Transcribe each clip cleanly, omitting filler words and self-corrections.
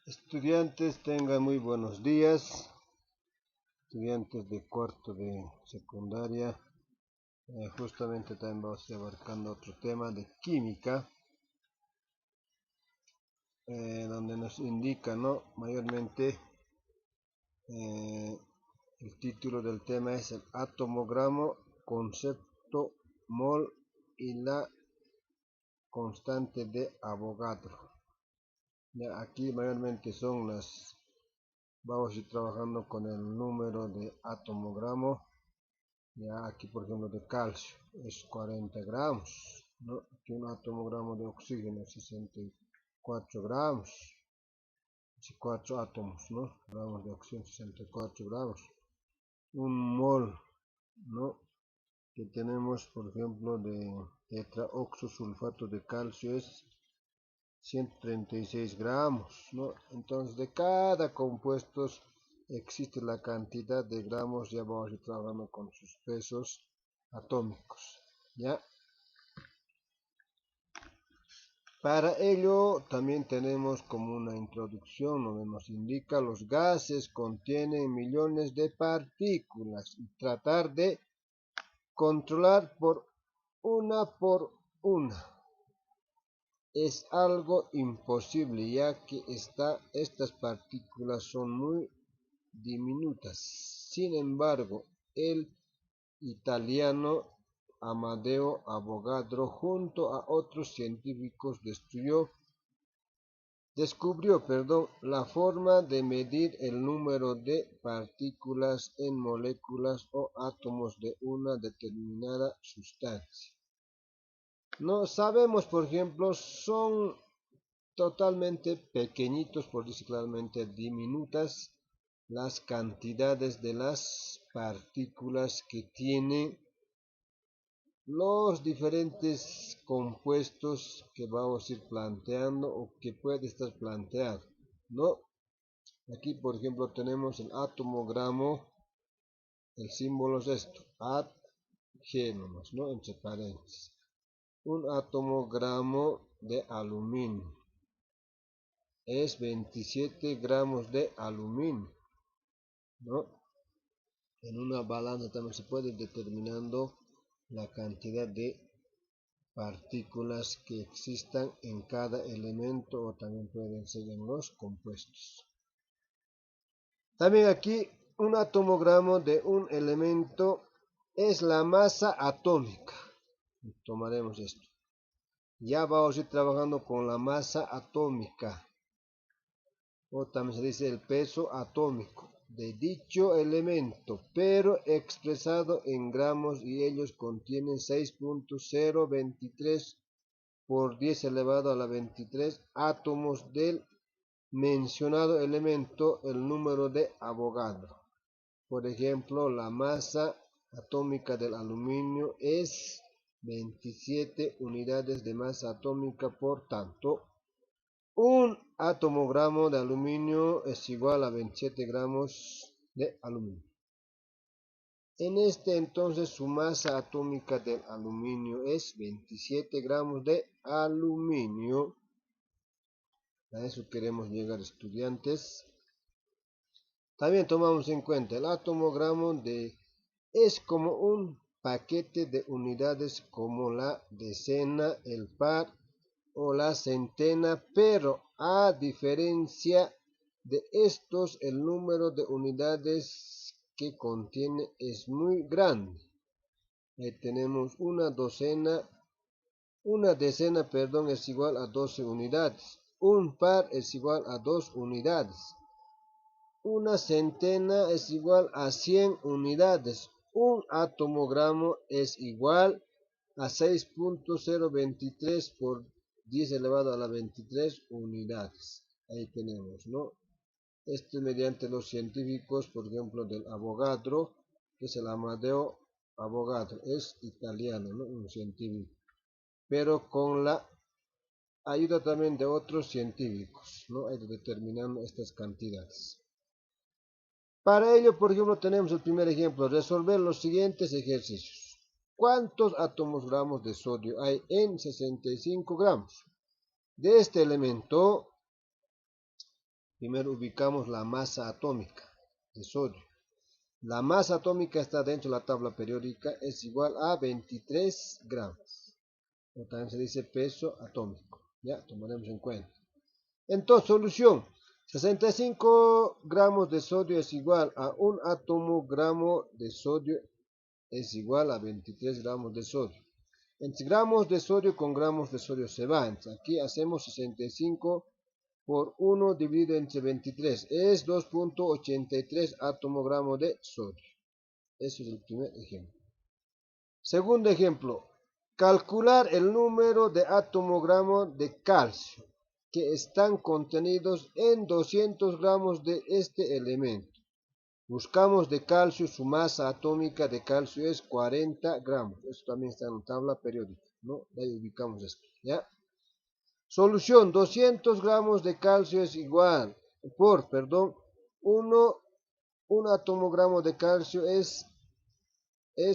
Estudiantes, tengan muy buenos días. Estudiantes de cuarto de secundaria. Justamente también vamos abarcando otro tema de química, donde nos indica, ¿no? Mayormente el título del tema es el atomogramo, concepto, mol y la constante de Avogadro. Ya aquí mayormente son vamos a ir trabajando con el número de atomogramo. Ya aquí por ejemplo de calcio es 40 gramos, ¿no? Aquí un atomogramo de oxígeno 64 gramos, 4 átomos, ¿no? Gramos de oxígeno 64 gramos. Un mol, ¿no? Que tenemos por ejemplo de tetraoxosulfato de calcio es 136 gramos, ¿no? Entonces de cada compuesto existe la cantidad de gramos. Ya vamos a ir trabajando con sus pesos atómicos, ¿ya? Para ello también tenemos como una introducción donde nos indica los gases contienen millones de partículas y tratar de controlar por una es algo imposible, ya que estas partículas son muy diminutas. Sin embargo, el italiano Amadeo Avogadro junto a otros científicos descubrió, la forma de medir el número de partículas en moléculas o átomos de una determinada sustancia. No sabemos, por ejemplo, son totalmente pequeñitos, por decir claramente diminutas, las cantidades de las partículas que tienen los diferentes compuestos que vamos a ir planteando o que puede estar planteado, ¿no? Aquí por ejemplo tenemos el atomogramo, el símbolo es esto, Ag nomás, ¿no? Entre paréntesis. Un atomogramo de aluminio es 27 gramos de aluminio, ¿no? En una balanza también se puede ir determinando la cantidad de partículas que existan en cada elemento o también pueden ser en los compuestos. También aquí un atomogramo de un elemento es la masa atómica. Tomaremos esto. Ya vamos a ir trabajando con la masa atómica, o también se dice el peso atómico de dicho elemento, pero expresado en gramos, y ellos contienen 6.023 por 10 elevado a la 23 átomos del mencionado elemento, el número de Avogadro. Por ejemplo, la masa atómica del aluminio es 27 unidades de masa atómica, por tanto, un atomogramo de aluminio es igual a 27 gramos de aluminio. En este entonces su masa atómica del aluminio es 27 gramos de aluminio. A eso queremos llegar, estudiantes. También tomamos en cuenta el atomogramo es como un paquete de unidades como la decena, el par o la centena, pero a diferencia de estos, el número de unidades que contiene es muy grande. Ahí tenemos una decena, es igual a 12 unidades. Un par es igual a 2 unidades. Una centena es igual a 100 unidades. Un atomogramo es igual a 6.023 por 10 elevado a la 23 unidades. Ahí tenemos, ¿no? Esto mediante los científicos, por ejemplo, del Avogadro, que es el Amadeo Avogadro, es italiano, ¿no? Un científico, pero con la ayuda también de otros científicos, ¿no? Hay determinando estas cantidades. Para ello, por ejemplo, tenemos el primer ejemplo, resolver los siguientes ejercicios. ¿Cuántos átomos gramos de sodio hay en 65 gramos? De este elemento, primero ubicamos la masa atómica de sodio. La masa atómica está dentro de la tabla periódica, es igual a 23 gramos. O también se dice peso atómico. Ya, tomaremos en cuenta. Entonces, solución. 65 gramos de sodio es igual a un átomo gramo de sodio es igual a 23 gramos de sodio. Entre gramos de sodio con gramos de sodio se va. Entonces, aquí hacemos 65 por 1 dividido entre 23. Es 2.83 átomo-gramo de sodio. Eso es el primer ejemplo. Segundo ejemplo. Calcular el número de átomo-gramos de calcio que están contenidos en 200 gramos de este elemento. Buscamos de calcio, su masa atómica de calcio es 40 gramos. Esto también está en la tabla periódica, ¿no? Ahí ubicamos esto, ¿ya? Solución, 200 gramos de calcio es igual, un átomo-gramo de calcio es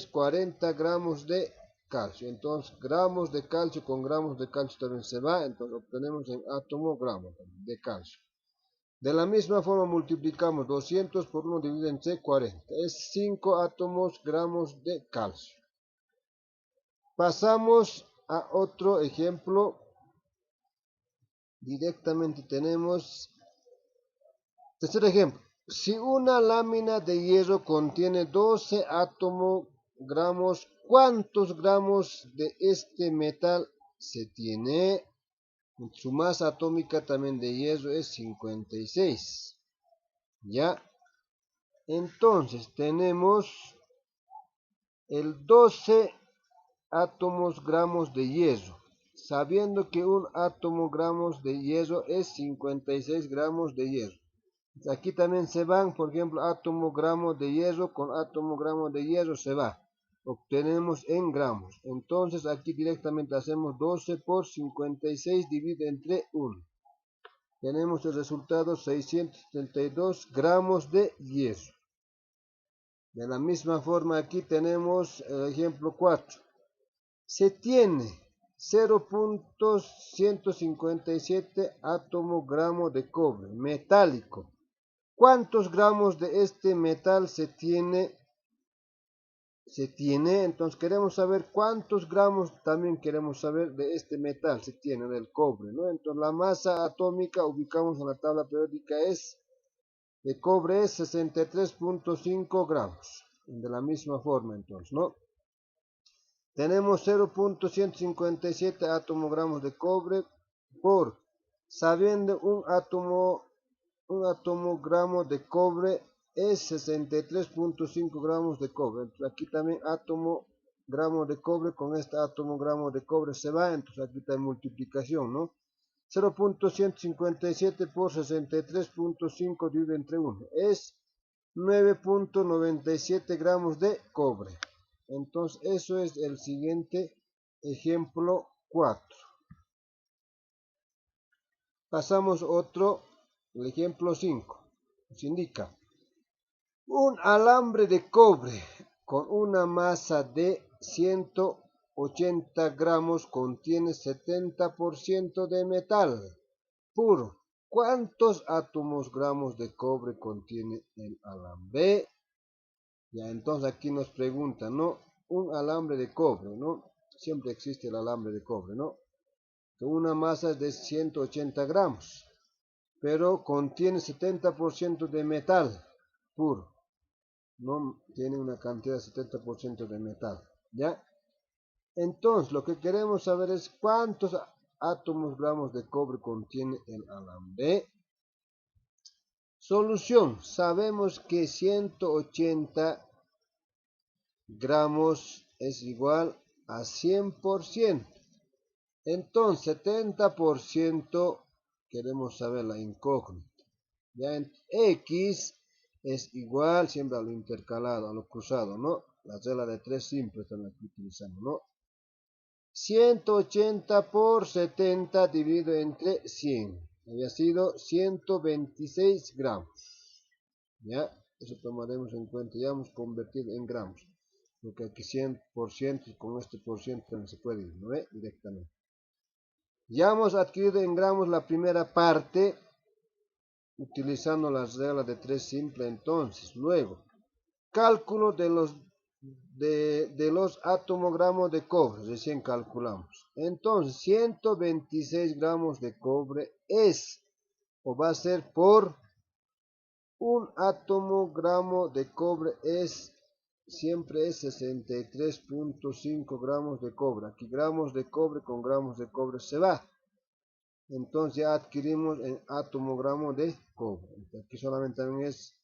40 gramos de calcio. Entonces, gramos de calcio con gramos de calcio también se va, entonces obtenemos en átomo-gramo de calcio. De la misma forma multiplicamos 200 por 1 dividido entre 40. Es 5 átomos gramos de calcio. Pasamos a otro ejemplo. Directamente tenemos. Tercer ejemplo. Si una lámina de hierro contiene 12 átomos gramos, ¿cuántos gramos de este metal se tiene? Su masa atómica también de hierro es 56. ¿Ya? Entonces tenemos el 12 átomos gramos de hierro, sabiendo que un átomo gramos de hierro es 56 gramos de hierro. Aquí también se van, por ejemplo, átomo gramo de hierro con átomo gramo de hierro se va. Obtenemos en gramos. Entonces aquí directamente hacemos 12 por 56 dividido entre 1. Tenemos el resultado 672 gramos de hierro. De la misma forma aquí tenemos el ejemplo 4. Se tiene 0.157 átomo gramo de cobre metálico. ¿Cuántos gramos de este metal se tiene? Entonces queremos saber cuántos gramos también queremos saber de este metal se tiene, del cobre, ¿no? Entonces la masa atómica ubicamos en la tabla periódica de cobre es 63.5 gramos. De la misma forma entonces, ¿no? Tenemos 0.157 átomo gramos de cobre por, sabiendo un átomo gramo de cobre es 63.5 gramos de cobre. Entonces aquí también átomo gramo de cobre con este átomo gramo de cobre se va, entonces aquí está en multiplicación, ¿no? 0.157 por 63.5 dividido entre 1 es 9.97 gramos de cobre. Entonces eso es el siguiente ejemplo 4. Pasamos otro, el ejemplo 5. Nos indica un alambre de cobre con una masa de 180 gramos contiene 70% de metal puro. ¿Cuántos átomos gramos de cobre contiene el alambre? Ya, entonces aquí nos pregunta, ¿no? Un alambre de cobre, ¿no? Siempre existe el alambre de cobre, ¿no? Una masa de 180 gramos, pero contiene 70% de metal puro. No tiene una cantidad de 70% de metal, ¿ya? Entonces, lo que queremos saber es cuántos átomos gramos de cobre contiene el alambre. Solución, sabemos que 180 gramos es igual a 100%. Entonces, 70% queremos saber la incógnita. Ya en X es igual siempre a lo intercalado, a lo cruzado, ¿no? La regla de 3 simple también aquí utilizamos, ¿no? 180 por 70 dividido entre 100. Había sido 126 gramos. ¿Ya? Eso tomaremos en cuenta. Ya hemos convertido en gramos. Porque aquí 100% con este por ciento no se puede ir, ¿no ve? Directamente. Ya hemos adquirido en gramos la primera parte. utilizando las reglas de 3 simple. Entonces, luego, cálculo de los atomogramos de cobre, recién calculamos. Entonces, 126 gramos de cobre es, o va a ser por un atomogramo de cobre siempre es 63.5 gramos de cobre. Aquí gramos de cobre con gramos de cobre se va. Entonces ya adquirimos el atomogramo de cobre. Aquí solamente también es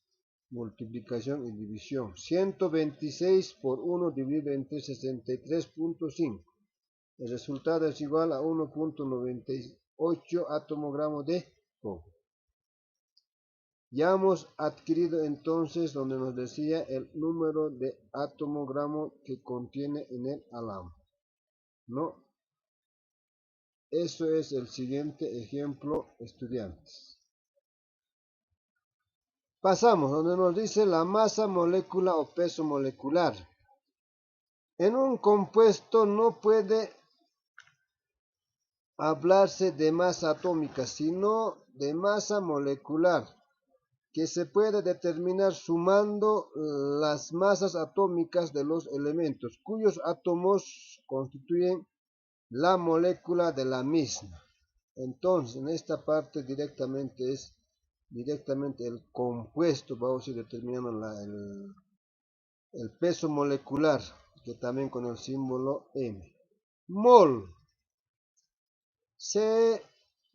multiplicación y división. 126 por 1 dividido entre 63.5. El resultado es igual a 1.98 atomogramos de cobre. Ya hemos adquirido entonces donde nos decía el número de atomogramo que contiene en el alambre, ¿no? Eso es el siguiente ejemplo, estudiantes. Pasamos donde nos dice la masa molecular o peso molecular. En un compuesto no puede hablarse de masa atómica, sino de masa molecular, que se puede determinar sumando las masas atómicas de los elementos, cuyos átomos constituyen la molécula de la misma. Entonces, en esta parte directamente es el compuesto, vamos a ir determinando el peso molecular, que también con el símbolo M. Mol se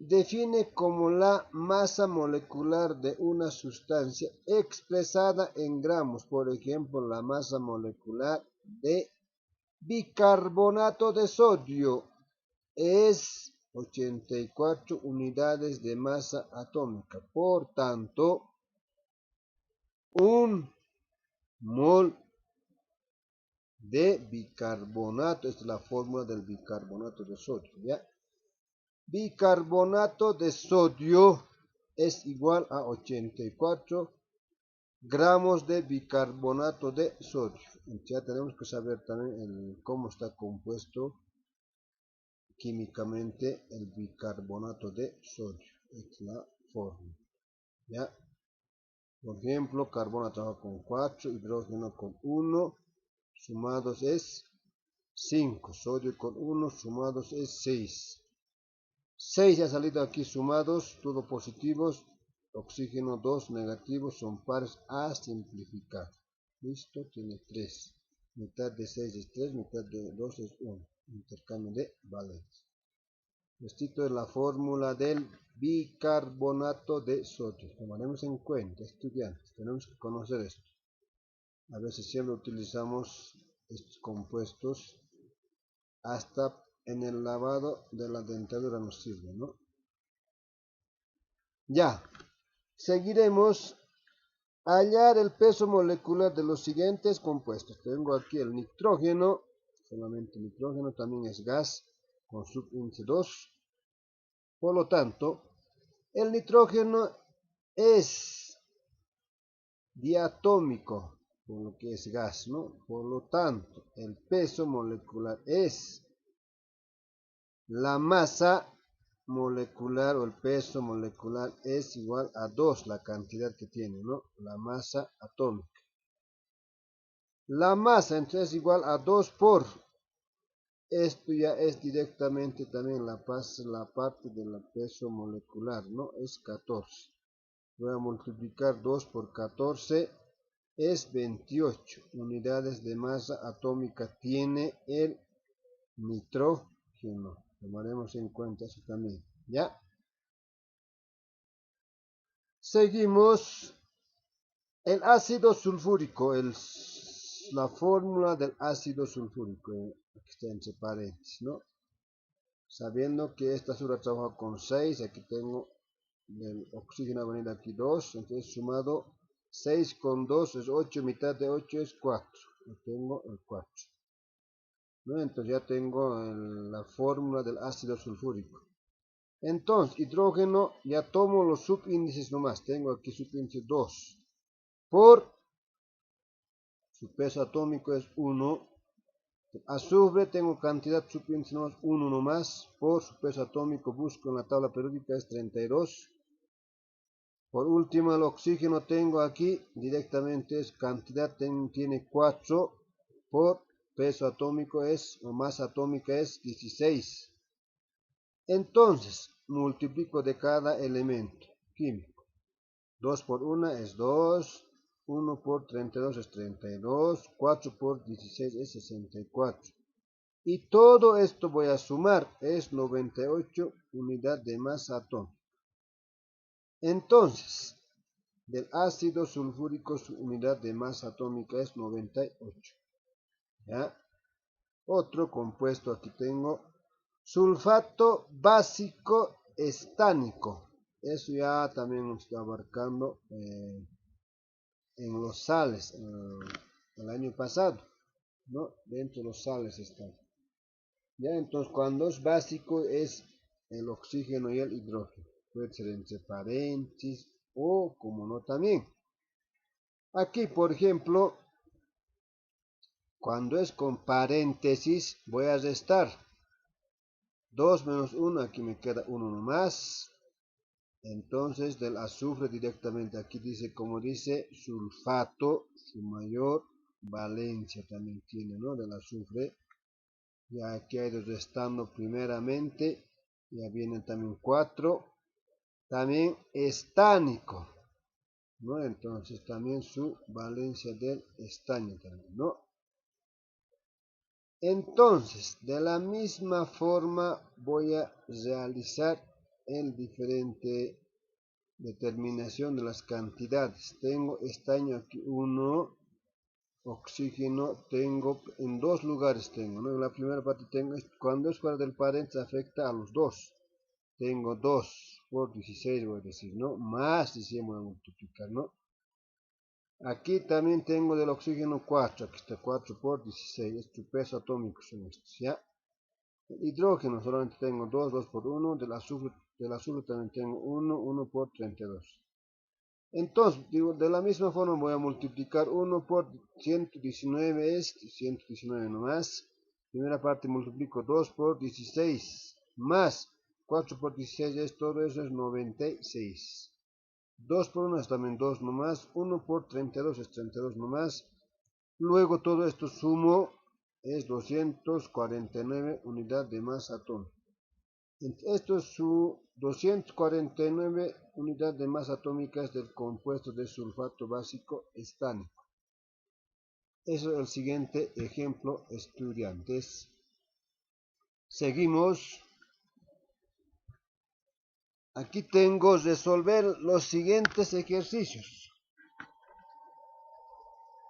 define como la masa molecular de una sustancia expresada en gramos. Por ejemplo, la masa molecular de bicarbonato de sodio es 84 unidades de masa atómica. Por tanto, un mol de bicarbonato, esta es la fórmula del bicarbonato de sodio, ¿ya? Bicarbonato de sodio es igual a 84 gramos de bicarbonato de sodio. Ya tenemos que saber también cómo está compuesto químicamente el bicarbonato de sodio. Esta es la fórmula, ¿ya? Por ejemplo, carbono trabaja con 4, hidrógeno con 1, sumados es 5, sodio con 1, sumados es 6. 6 ya ha salido aquí sumados, todos positivos, oxígeno 2 negativos, son pares a simplificar. Listo, tiene 3. Mitad de 6 es 3, mitad de 2 es 1. Intercambio de valencia. Esto es la fórmula del bicarbonato de sodio. Tomaremos en cuenta, estudiantes, tenemos que conocer esto. A veces siempre utilizamos estos compuestos, hasta en el lavado de la dentadura nos sirve, ¿no? Ya, seguiremos a hallar el peso molecular de los siguientes compuestos. Tengo aquí el nitrógeno, solamente nitrógeno, también es gas con subíndice 2. Por lo tanto, el nitrógeno es diatómico, por lo que es gas, ¿no? Por lo tanto, el peso molecular es la masa molecular o el peso molecular es igual a 2, la cantidad que tiene, ¿no? La masa atómica. La masa entonces es igual a 2 por, esto ya es directamente también la parte del peso molecular, ¿no? Es 14. Voy a multiplicar 2 por 14, es 28 unidades de masa atómica tiene el nitrógeno. Tomaremos en cuenta eso también, ¿ya? Seguimos. El ácido sulfúrico, la fórmula del ácido sulfúrico, aquí está entre paréntesis, ¿no? Sabiendo que esta azúcar trabaja con 6, aquí tengo el oxígeno, ha venido aquí 2, entonces sumado 6 con 2 es 8, mitad de 8 es 4, yo tengo el 4, ¿no? Entonces ya tengo la fórmula del ácido sulfúrico. Entonces, hidrógeno, ya tomo los subíndices nomás, tengo aquí subíndice 2, por su peso atómico es 1, azufre tengo cantidad subíndice nomás 1 nomás, por su peso atómico busco en la tabla periódica es 32, Por último, el oxígeno tengo aquí, directamente es cantidad, tiene 4 por peso atómico o masa atómica es 16. Entonces, multiplico de cada elemento químico. 2 por 1 es 2, 1 por 32 es 32, 4 por 16 es 64. Y todo esto voy a sumar, es 98 unidad de masa atómica. Entonces, del ácido sulfúrico su unidad de masa atómica es 98. ¿Ya? Otro compuesto aquí tengo, sulfato básico estánico. Eso ya también nos está abarcando en los sales el año pasado, ¿no? Dentro de los sales están. Ya, entonces cuando es básico es el oxígeno y el hidrógeno. Puede ser entre paréntesis o como no también. Aquí, por ejemplo, cuando es con paréntesis, voy a restar 2 menos 1, aquí me queda 1 más. Entonces, del azufre directamente, aquí dice, como dice, sulfato, su mayor valencia también tiene, ¿no? Del azufre. Ya aquí hay restando primeramente, ya vienen también 4. También estánico, ¿no? Entonces, también su valencia del estaño también, ¿no? Entonces, de la misma forma voy a realizar el diferente determinación de las cantidades. Tengo estaño aquí 1, oxígeno tengo en 2 lugares tengo, ¿no? En la primera parte tengo, cuando es fuera del paréntesis afecta a los 2. Tengo 2 por 16 voy a decir, ¿no? Más 16 voy a multiplicar, ¿no? Aquí también tengo del oxígeno 4, aquí está 4 por 16, es su peso atómico son estos, ¿ya? El hidrógeno solamente tengo 2, 2 por 1, del azufre también tengo 1, 1 por 32. Entonces, digo, de la misma forma voy a multiplicar 1 por 119, es 119 nomás. Primera parte multiplico 2 por 16, más 4 por 16 es todo eso es 96. 2 por 1 es también 2 nomás, 1 por 32 es 32 nomás. Luego todo esto sumo es 249 unidad de masa atómica. Esto es su 249 unidad de masa atómica del compuesto de sulfato básico estánico. Eso es el siguiente ejemplo, estudiantes. Seguimos. Aquí tengo resolver los siguientes ejercicios.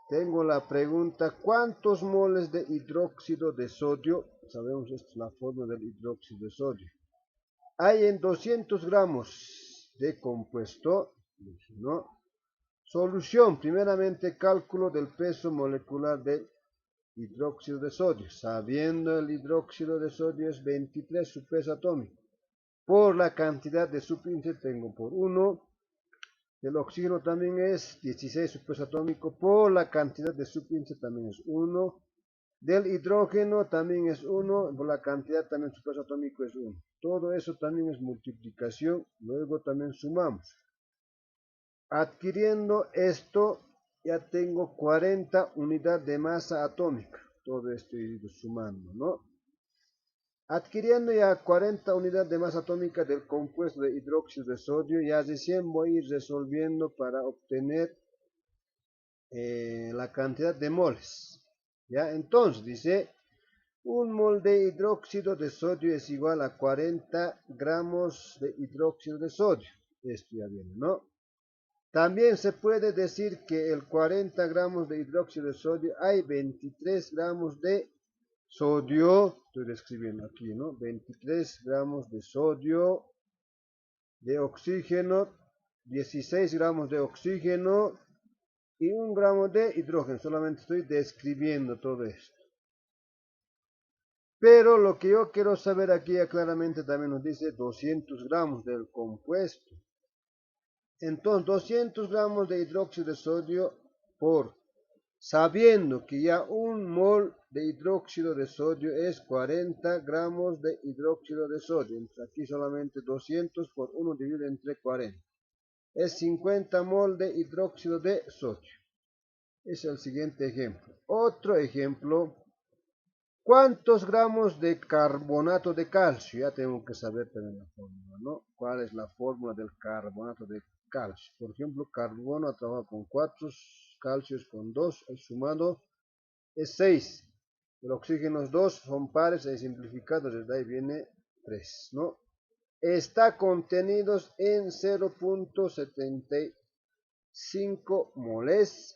Tengo la pregunta, ¿cuántos moles de hidróxido de sodio? Sabemos esta es la forma del hidróxido de sodio. Hay en 200 gramos de compuesto, ¿no? Solución, primeramente cálculo del peso molecular del hidróxido de sodio. Sabiendo el hidróxido de sodio es 23 su peso atómico. Por la cantidad de subíndice tengo por 1. El oxígeno también es 16 su peso atómico. Por la cantidad de subíndice también es 1. Del hidrógeno también es 1. Por la cantidad también su peso atómico es 1. Todo eso también es multiplicación. Luego también sumamos. Adquiriendo esto, ya tengo 40 unidades de masa atómica. Todo esto he ido sumando, ¿no? Adquiriendo ya 40 unidades de masa atómica del compuesto de hidróxido de sodio, ya recién voy a ir resolviendo para obtener la cantidad de moles. ¿Ya? Entonces, dice, un mol de hidróxido de sodio es igual a 40 gramos de hidróxido de sodio. Esto ya viene, ¿no? También se puede decir que el 40 gramos de hidróxido de sodio hay 23 gramos de sodio, estoy escribiendo aquí, ¿no? 23 gramos de sodio, de oxígeno, 16 gramos de oxígeno y 1 gramo de hidrógeno. Solamente estoy describiendo todo esto. Pero lo que yo quiero saber aquí ya claramente también nos dice 200 gramos del compuesto. Entonces, 200 gramos de hidróxido de sodio por, sabiendo que ya un mol de hidróxido de sodio es 40 gramos de hidróxido de sodio. Entonces, aquí solamente 200 por 1 dividido entre 40. es 50 mol de hidróxido de sodio. Es el siguiente ejemplo. Otro ejemplo. ¿Cuántos gramos de carbonato de calcio? Ya tengo que saber también la fórmula, ¿no? ¿Cuál es la fórmula del carbonato de calcio? Por ejemplo, carbono ha trabajado con 4, calcio es con 2, el sumado es 6. El oxígeno es 2, son pares, es simplificado, desde ahí viene 3, ¿no? Está contenidos en 0.75 moles.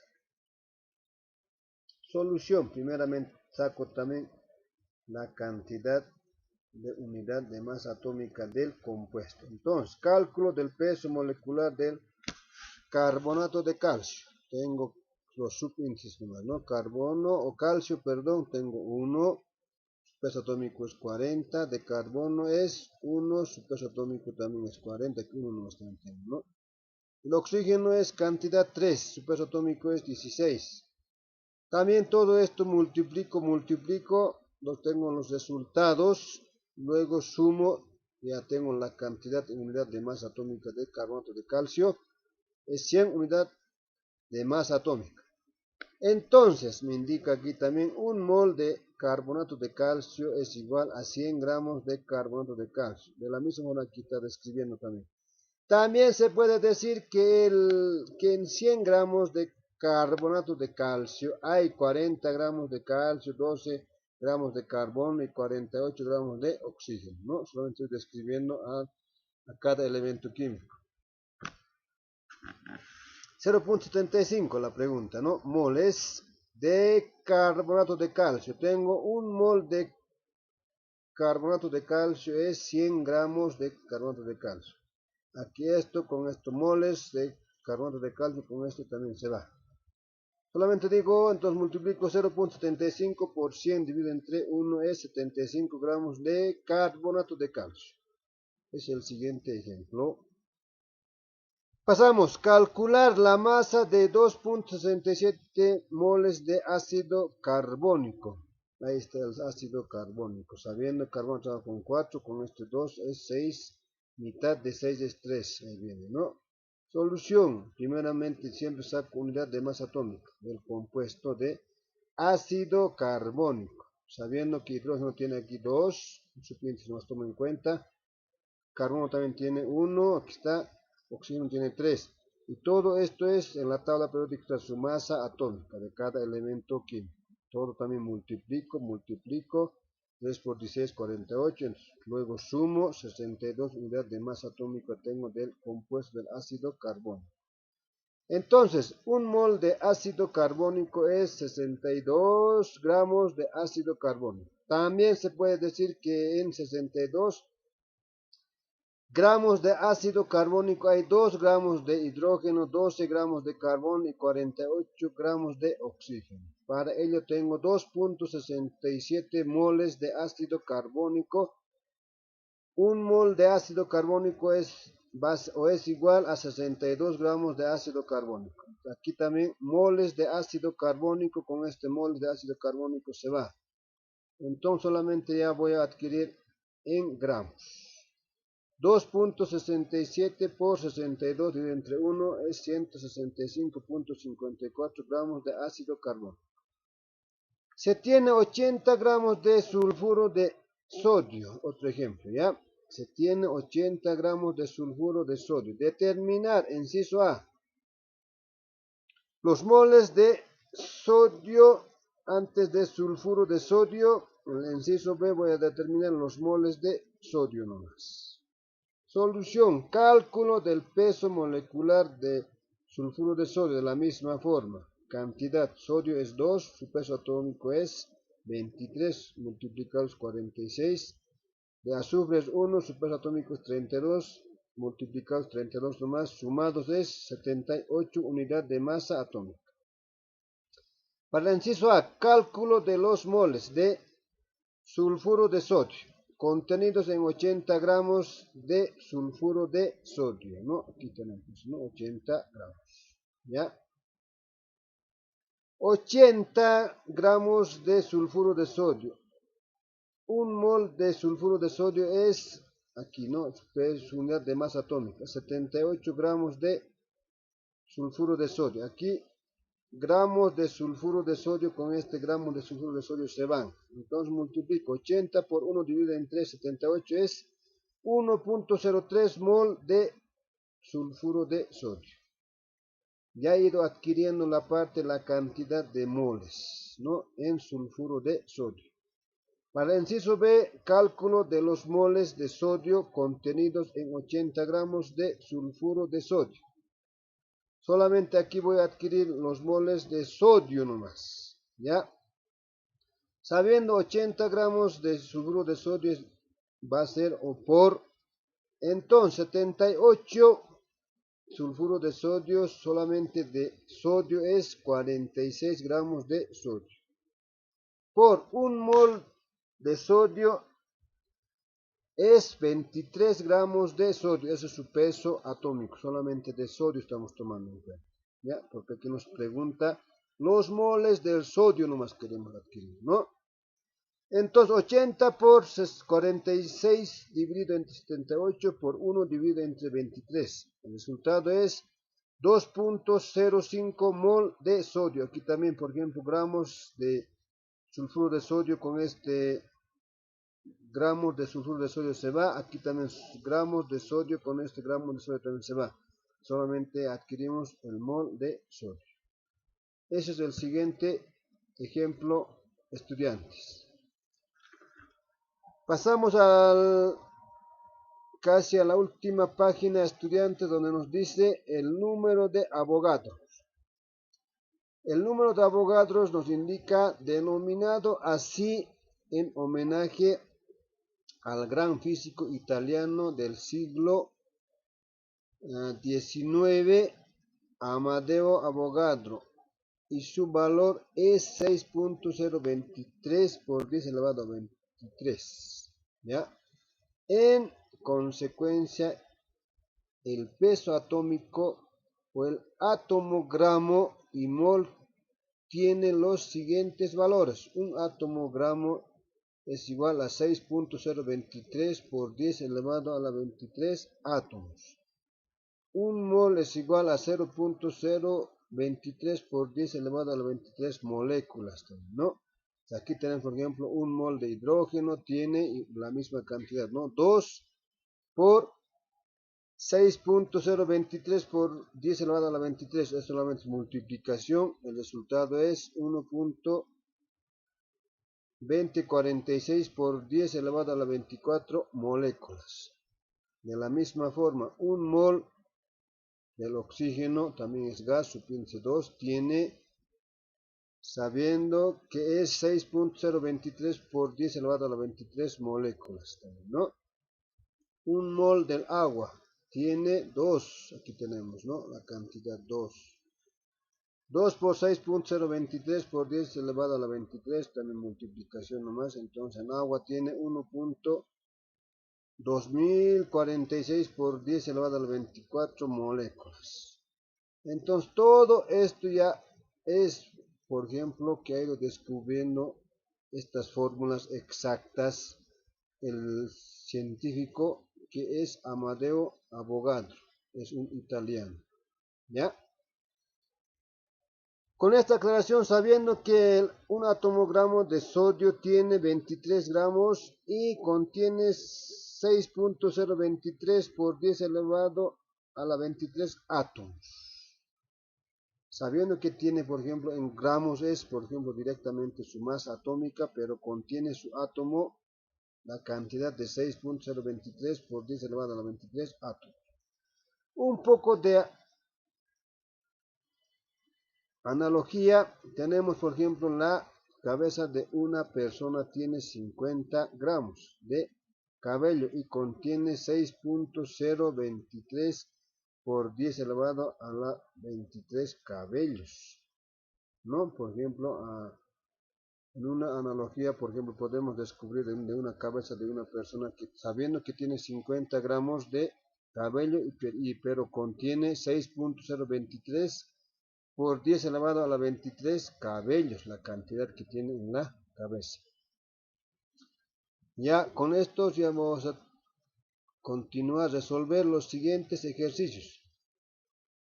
Solución, primeramente saco también la cantidad de unidad de masa atómica del compuesto. Entonces, cálculo del peso molecular del carbonato de calcio. Tengo los subíndices nomás, ¿no? Carbono o calcio, perdón, tengo 1, su peso atómico es 40, de carbono es 1, su peso atómico también es 40, aquí 1 no está entendiendo, ¿no? El oxígeno es cantidad 3, su peso atómico es 16. También todo esto multiplico, lo tengo en los resultados, luego sumo, ya tengo la cantidad en unidad de masa atómica de carbonato de calcio, es 100 unidad de masa atómica. Entonces, me indica aquí también un mol de carbonato de calcio es igual a 100 gramos de carbonato de calcio. De la misma manera aquí está describiendo también. También se puede decir que en 100 gramos de carbonato de calcio hay 40 gramos de calcio, 12 gramos de carbono y 48 gramos de oxígeno, ¿no? Solamente estoy describiendo a cada elemento químico. 0.75 la pregunta, ¿no? Moles de carbonato de calcio. Tengo un mol de carbonato de calcio es 100 gramos de carbonato de calcio. Aquí esto con estos moles de carbonato de calcio, con esto también se va. Solamente digo, entonces multiplico 0.75 por 100 dividido entre 1 es 75 gramos de carbonato de calcio. Es el siguiente ejemplo. Pasamos, calcular la masa de 2.67 moles de ácido carbónico. Ahí está el ácido carbónico. Sabiendo que carbono trabaja con 4, con este 2 es 6. Mitad de 6 es 3. Ahí viene, ¿no? Solución. Primeramente siempre saco unidad de masa atómica del compuesto de ácido carbónico. Sabiendo que hidrógeno tiene aquí 2. Su índice nos toma en cuenta. Carbono también tiene 1. Aquí está. Oxígeno tiene 3. Y todo esto es en la tabla periódica su masa atómica de cada elemento químico. Todo también multiplico. 3 por 16, 48. Luego sumo 62 unidades de masa atómica tengo del compuesto del ácido carbónico. Entonces, un mol de ácido carbónico es 62 gramos de ácido carbónico. También se puede decir que en 62 gramos de ácido carbónico hay 2 gramos de hidrógeno, 12 gramos de carbono y 48 gramos de oxígeno. Para ello tengo 2.67 moles de ácido carbónico. Un mol de ácido carbónico es igual a 62 gramos de ácido carbónico. Aquí también moles de ácido carbónico, con este mol de ácido carbónico se va. Entonces solamente ya voy a adquirir en gramos. 2.67 por 62 dividido entre 1 es 165.54 gramos de ácido carbónico. Se tiene 80 gramos de sulfuro de sodio. Otro ejemplo, ¿ya? Se tiene 80 gramos de sulfuro de sodio. Determinar, inciso A, los moles de sodio antes de sulfuro de sodio. En el inciso B voy a determinar los moles de sodio nomás. Solución, cálculo del peso molecular de sulfuro de sodio de la misma forma. Cantidad, sodio es 2, su peso atómico es 23, multiplicados 46. De azufre es 1, su peso atómico es 32, multiplicados 32 nomás, sumados es 78 unidades de masa atómica. Para el inciso A, cálculo de los moles de sulfuro de sodio contenidos en 80 gramos de sulfuro de sodio, ¿no? Aquí tenemos, ¿no? 80 gramos, ¿ya? 80 gramos de sulfuro de sodio. Un mol de sulfuro de sodio es aquí, ¿no? Su unidad de masa atómica, 78 gramos de sulfuro de sodio. Aquí, gramos de sulfuro de sodio con este gramo de sulfuro de sodio se van. Entonces multiplico 80 por 1 dividido en 3, 78 es 1.03 mol de sulfuro de sodio. Ya he ido adquiriendo la cantidad de moles, ¿no? En sulfuro de sodio. Para el inciso B, cálculo de los moles de sodio contenidos en 80 gramos de sulfuro de sodio. Solamente aquí voy a adquirir los moles de sodio nomás, ¿ya? Sabiendo 80 gramos de sulfuro de sodio va a ser o por, entonces 78 sulfuro de sodio, solamente de sodio es 46 gramos de sodio. Por un mol de sodio es 23 gramos de sodio, ese es su peso atómico, solamente de sodio estamos tomando en cuenta, ¿ya? Porque aquí nos pregunta los moles del sodio nomás queremos adquirir, ¿no? Entonces 80 por 46 dividido entre 78 por 1 dividido entre 23. El resultado es 2.05 mol de sodio. Aquí también, por ejemplo, gramos de sulfuro de sodio con este gramos de sulfuro de sodio se va. Aquí también gramos de sodio con este gramo de sodio también se va. Solamente adquirimos el mol de sodio. Ese es el siguiente ejemplo, estudiantes. Pasamos casi a la última página, estudiantes, donde nos dice el número de Avogadro. El número de Avogadro nos indica denominado así en homenaje al gran físico italiano del siglo XIX, Amadeo Avogadro, y su valor es 6.023 por 10 elevado a 23, ¿ya? En consecuencia, el peso atómico o el átomo, gramo y mol tiene los siguientes valores. Un átomo gramo es igual a 6.023 por 10 elevado a la 23 átomos. Un mol es igual a 0.023 por 10 elevado a la 23 moléculas, ¿no? Aquí tenemos, por ejemplo, un mol de hidrógeno tiene la misma cantidad, ¿no? 2 por 6.023 por 10 elevado a la 23, es solamente multiplicación, el resultado es 1.2046 por 10 elevado a la 24 moléculas. De la misma forma, un mol del oxígeno, también es gas, supíndice 2, tiene, sabiendo que es 6.023 por 10 elevado a la 23 moléculas, ¿no? Un mol del agua tiene 2, aquí tenemos, ¿no? La cantidad 2. 2 por 6.023 por 10 elevado a la 23, también multiplicación nomás, entonces en agua tiene 1.2046 por 10 elevado a la 24 moléculas. Entonces todo esto ya es, por ejemplo, que ha ido descubriendo estas fórmulas exactas el científico que es Amadeo Avogadro, es un italiano, ¿ya? Con esta aclaración, sabiendo que un atomogramo de sodio tiene 23 gramos y contiene 6.023 por 10 elevado a la 23 átomos. Sabiendo que tiene, por ejemplo, en gramos es, por ejemplo, directamente su masa atómica, pero contiene su átomo la cantidad de 6.023 por 10 elevado a la 23 átomos. Un poco de analogía, tenemos por ejemplo la cabeza de una persona tiene 50 gramos de cabello y contiene 6.023 por 10 elevado a la 23 cabellos, ¿no? Por ejemplo, en una analogía, por ejemplo, podemos descubrir de una cabeza de una persona que sabiendo que tiene 50 gramos de cabello, pero contiene 6.023 por 10 elevado a la 23 cabellos, la cantidad que tiene en la cabeza. Ya con esto ya vamos a continúa a resolver los siguientes ejercicios.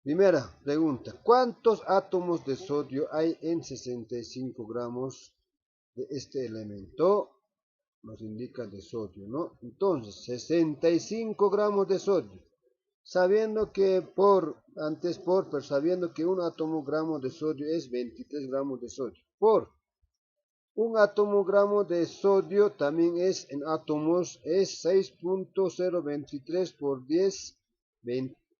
Primera pregunta, ¿cuántos átomos de sodio hay en 65 gramos de este elemento? Nos indica de sodio, ¿no? Entonces, 65 gramos de sodio. Sabiendo que sabiendo que un átomo gramo de sodio es 23 gramos de sodio. Por un átomo gramo de sodio también es en átomos, es 6.023 por 10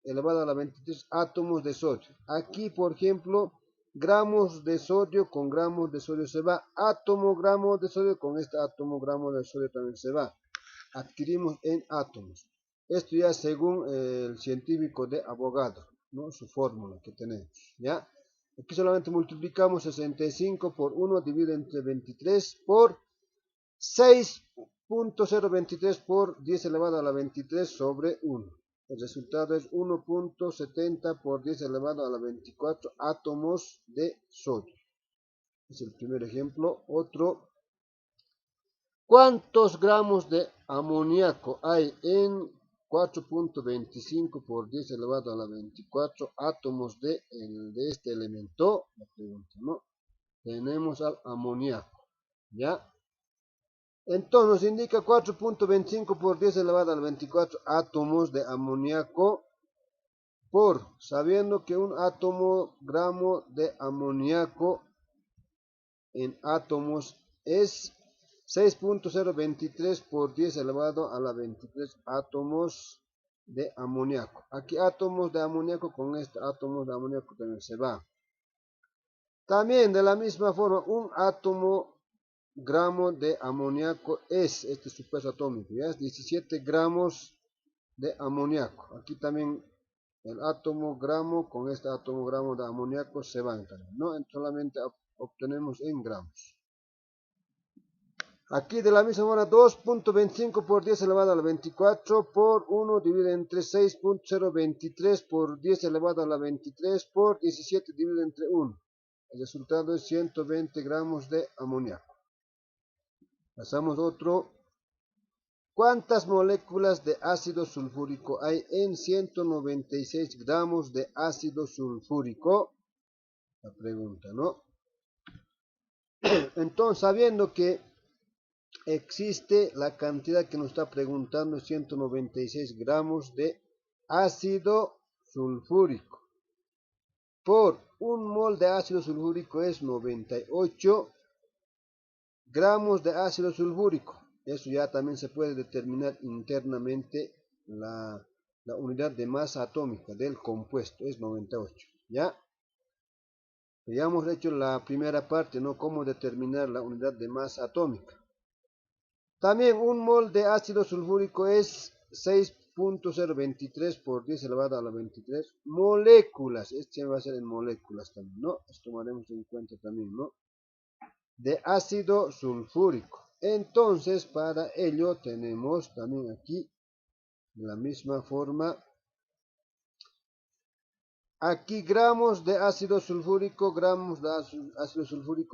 elevado a la 23 átomos de sodio. Aquí, por ejemplo, gramos de sodio con gramos de sodio se va. Átomo gramo de sodio con este átomo gramo de sodio también se va. Adquirimos en átomos. Esto ya según el científico de Avogadro, ¿no? Su fórmula que tenemos, ¿ya? Aquí solamente multiplicamos 65 por 1 dividido entre 23 por 6.023 por 10 elevado a la 23 sobre 1. El resultado es 1.70 por 10 elevado a la 24 átomos de sodio. Es el primer ejemplo. Otro. ¿Cuántos gramos de amoníaco hay en 4.25 por 10 elevado a la 24 átomos de este elemento? La pregunta, ¿no? Tenemos al amoníaco, ¿ya? Entonces nos indica 4.25 por 10 elevado a la 24 átomos de amoníaco sabiendo que un gramo de amoníaco en átomos es 6.023 por 10 elevado a la 23 átomos de amoníaco. Aquí átomos de amoníaco con este átomos de amoníaco también se va. También de la misma forma, un gramo de amoníaco este es su peso atómico, ya es 17 gramos de amoníaco. Aquí también el átomo gramo con este átomo gramo de amoníaco se van también, ¿no? Solamente obtenemos en gramos. Aquí de la misma manera 2.25 por 10 elevado a la 24 por 1 dividido entre 6.023 por 10 elevado a la 23 por 17 dividido entre 1. El resultado es 120 gramos de amoníaco. Pasamos a otro. ¿Cuántas moléculas de ácido sulfúrico hay en 196 gramos de ácido sulfúrico? La pregunta, ¿no? Entonces, sabiendo que existe la cantidad que nos está preguntando, 196 gramos de ácido sulfúrico. Por un mol de ácido sulfúrico es 98 gramos de ácido sulfúrico. Eso ya también se puede determinar internamente la unidad de masa atómica del compuesto, es 98, ¿ya? Ya hemos hecho la primera parte, ¿no? Cómo determinar la unidad de masa atómica. También un mol de ácido sulfúrico es 6.023 por 10 elevado a la 23 moléculas. Este va a ser en moléculas también, ¿no? Esto tomaremos en cuenta también, ¿no? De ácido sulfúrico. Entonces, para ello tenemos también aquí, de la misma forma, aquí gramos de ácido sulfúrico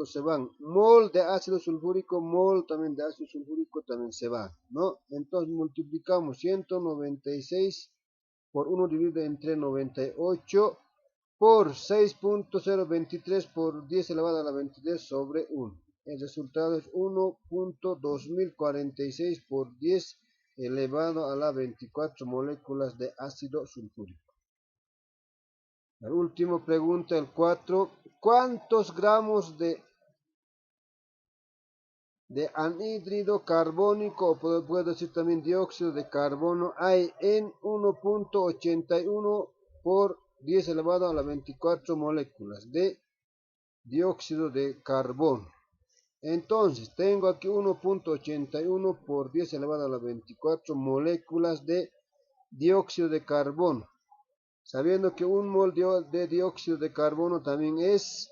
se van. Mol de ácido sulfúrico, mol también de ácido sulfúrico también se van, ¿no? Entonces multiplicamos 196 por 1 dividido entre 98 por 6.023 por 10 elevado a la 23 sobre 1. El resultado es 1.2046 por 10 elevado a la 24 moléculas de ácido sulfúrico. La última pregunta, el 4. ¿Cuántos gramos de anhídrido carbónico, o puedo decir también dióxido de carbono, hay en 1.81 por 10 elevado a la 24 moléculas de dióxido de carbono? Entonces, tengo aquí 1.81 por 10 elevado a la 24 moléculas de dióxido de carbono. Sabiendo que un mol de dióxido de carbono también es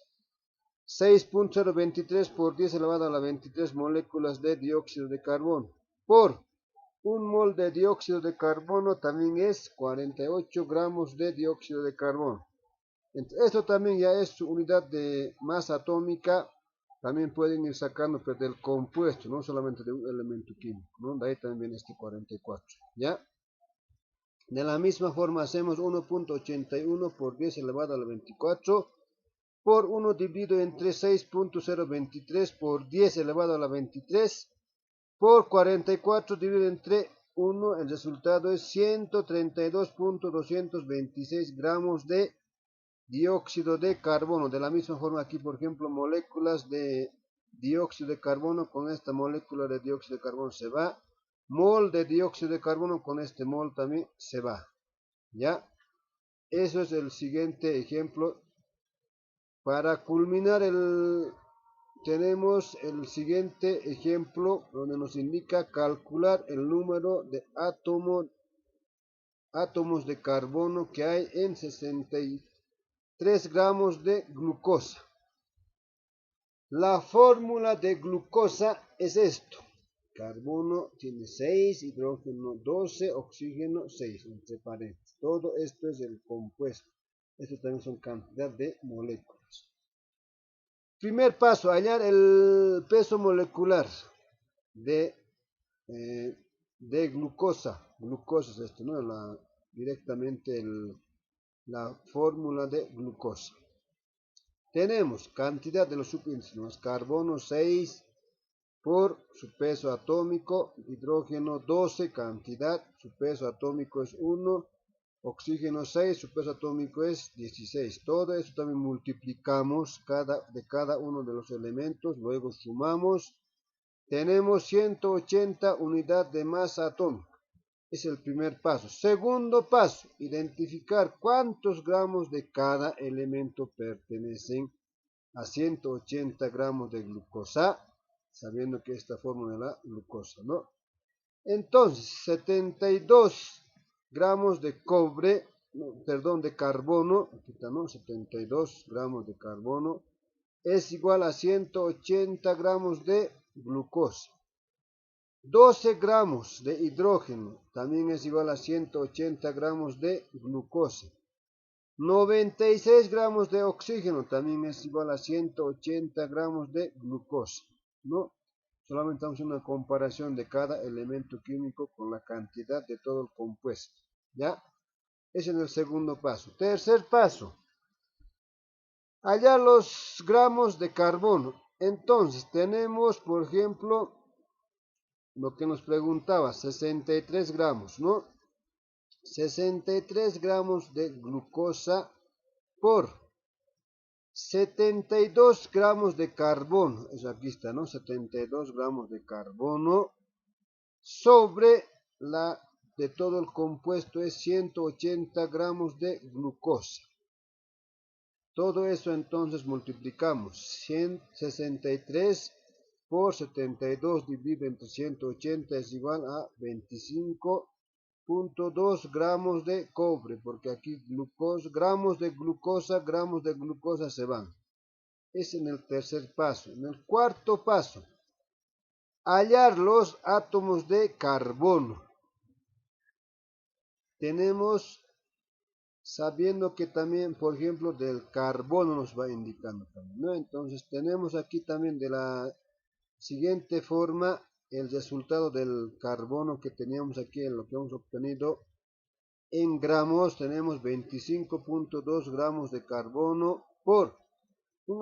6.023 por 10 elevado a la 23 moléculas de dióxido de carbono. Por un mol de dióxido de carbono también es 48 gramos de dióxido de carbono. Entonces, esto también ya es su unidad de masa atómica. También pueden ir sacando del compuesto, no solamente de un elemento químico, ¿no? De ahí también viene este 44, ¿ya? De la misma forma hacemos 1.81 por 10 elevado a la 24 por 1 dividido entre 6.023 por 10 elevado a la 23 por 44 dividido entre 1, el resultado es 132.226 gramos de dióxido de carbono. De la misma forma aquí, por ejemplo, moléculas de dióxido de carbono, con esta molécula de dióxido de carbono se va. Mol de dióxido de carbono, con este mol también se va. ¿Ya? Eso es el siguiente ejemplo. Para culminar tenemos el siguiente ejemplo donde nos indica calcular el número de átomos de carbono que hay en 63 gramos de glucosa. La fórmula de glucosa es esto. Carbono tiene 6, hidrógeno 12, oxígeno 6, entre paréntesis. Todo esto es el compuesto. Esto también son cantidad de moléculas. Primer paso, hallar el peso molecular de glucosa. Glucosa es esto, ¿no? Directamente la fórmula de glucosa. Tenemos cantidad de los subíndices, carbono 6 por su peso atómico, hidrógeno 12, cantidad, su peso atómico es 1, oxígeno 6, su peso atómico es 16. Todo esto también multiplicamos de cada uno de los elementos, luego sumamos. Tenemos 180 unidades de masa atómica. Es el primer paso. Segundo paso, identificar cuántos gramos de cada elemento pertenecen a 180 gramos de glucosa, sabiendo que esta fórmula de la glucosa, ¿no? Entonces, 72 gramos de cobre, no, perdón, de carbono, aquí está, ¿no? 72 gramos de carbono es igual a 180 gramos de glucosa. 12 gramos de hidrógeno también es igual a 180 gramos de glucosa. 96 gramos de oxígeno también es igual a 180 gramos de glucosa, ¿no? Solamente vamos a hacer una comparación de cada elemento químico con la cantidad de todo el compuesto, ¿ya? Ese es el segundo paso. Tercer paso, hallar los gramos de carbono. Entonces tenemos, por ejemplo, lo que nos preguntaba, 63 gramos, ¿no? 63 gramos de glucosa por 72 gramos de carbono, eso aquí está, ¿no? 72 gramos de carbono sobre de todo el compuesto es 180 gramos de glucosa. Todo eso entonces multiplicamos, 163 por 72 dividido entre 180 es igual a 25.2 gramos de cobre, porque aquí gramos de glucosa se van. Es en el tercer paso. En el cuarto paso, hallar los átomos de carbono. Tenemos, sabiendo que también, por ejemplo, del carbono nos va indicando también, ¿no? Entonces tenemos aquí también de la siguiente forma el resultado del carbono que teníamos aquí, en lo que hemos obtenido en gramos. Tenemos 25.2 gramos de carbono por un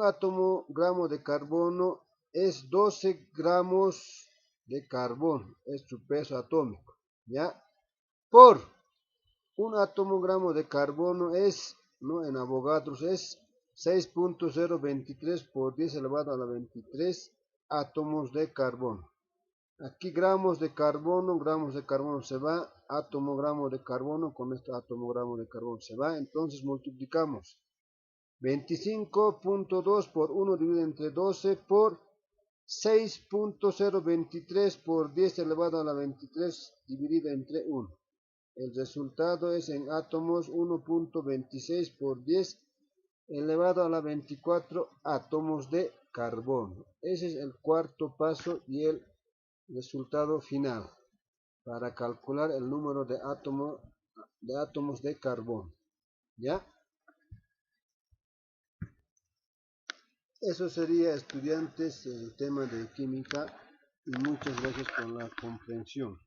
gramo de carbono es 12 gramos de carbono, es su peso atómico, ¿ya? Por un gramo de carbono es, ¿no? En Avogadros es 6.023 por 10 elevado a la 23 átomos de carbono. Aquí gramos de carbono se va, gramo de carbono, con este gramo de carbono se va, entonces multiplicamos 25.2 por 1 dividido entre 12 por 6.023 por 10 elevado a la 23 dividido entre 1. El resultado es en átomos 1.26 por 10 elevado a la 24 átomos de carbono. Ese es el cuarto paso y el resultado final para calcular el número de átomos de carbono. ¿Ya? Eso sería, estudiantes, el tema de química, y muchas gracias por la comprensión.